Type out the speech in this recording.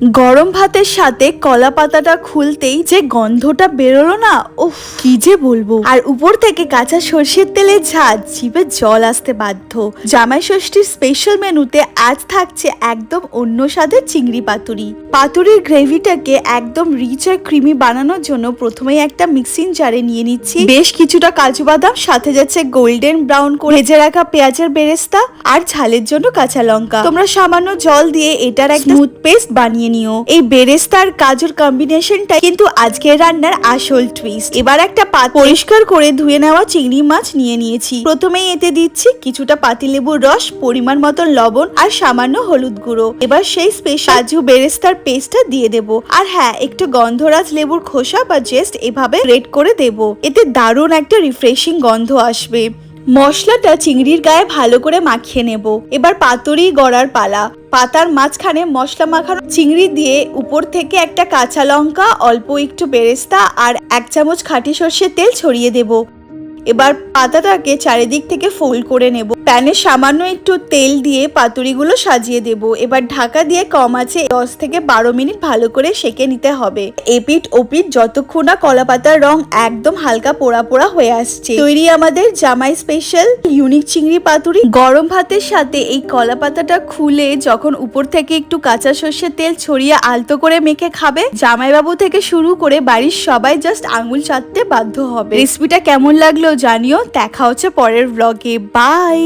গরম ভাতের সাথে কলা পাতাটা খুলতেই যে গন্ধটা বেরোলো না, উফ কি যে বলবো। আর উপর থেকে কাঁচা সর্ষের তেলের ঝাঁজ, জিভে জল আসতে বাধ্য। জামাই ষষ্ঠীর স্পেশাল মেনুতে আজ থাকছে একদম অন্য স্বাদের চিংড়ি পাতুরি। পাতুরির গ্রেভিটাকে একদম রিচ আর ক্রিমি বানানোর জন্য প্রথমেই একটা মিক্সিং জারে নিয়ে নিচ্ছি বেশ কিছুটা কাজু বাদাম, সাথে যাচ্ছে গোল্ডেন ব্রাউন করে ভেজে রাখা পেঁয়াজের বেরেস্তা আর ঝালের জন্য কাঁচা লঙ্কা। তোমরা সামান্য জল দিয়ে এটার একটা স্মুথ পেস্ট বানিয়ে নিও। এই বেরেস্তা আর কাজুর কম্বিনেশনটা কিন্তু আজকের রান্নার আসল টুইস্ট। এবার একটা পরিষ্কার করে ধুয়ে নেওয়া চিংড়ি মাছ নিয়ে নিয়েছি। প্রথমেই এতে দিচ্ছি কিছুটা পাতিলেবুর রস, পরিমাণ মতো লবণ আর সামান্য হলুদ গুঁড়ো। এবার সেই স্পেশাল কাজু বেরেস্তার পেস্টটা দিয়ে দেব। আর হ্যাঁ, একটু গন্ধরাজ লেবুর খোসা বা জেস্ট এভাবে গ্রেট করে দেব। এতে দারুণ একটা রিফ্রেশিং গন্ধ আসবে। মশলাটা চিংড়ির গায়ে ভালো করে মাখিয়ে নেব। এবার পাতুরি গড়ার পালা। পাতার মাঝখানে মশলা মাখানো চিংড়ি দিয়ে উপর থেকে একটা কাঁচা লঙ্কা, অল্প একটু বেরেস্তা আর 1 চামচ খাঁটি সর্ষের তেল ছড়িয়ে দেব। এবার পাতাটাকে চারিদিক থেকে ফোল্ড করে নেব। প্যানে সামান্য একটু তেল দিয়ে পাতুরিগুলো সাজিয়ে দেব। এবার ঢাকা দিয়ে কম আঁচে 10 থেকে 12 মিনিট ভালো করে সেকে নিতে হবে। এপিট ওপিট যতক্ষণ না কলা পাতার রং একদম হালকা পোড়া পোড়া হয়ে আসছে। তৈরি আমাদের জামাই স্পেশাল ইউনিক চিংড়ি পাতুরি। গরম ভাতের সাথে এই কলা পাতাটা খুলে যখন উপর থেকে একটু কাঁচা সর্ষের তেল ছড়িয়ে আলতো করে মেখে খাবে, জামাইবাবু থেকে শুরু করে বাড়ির সবাই জাস্ট আঙুল চাটতে বাধ্য হবে। রেসিপিটা কেমন লাগলো জানিও। দেখা হচ্ছে পরের ব্লগে। বাই।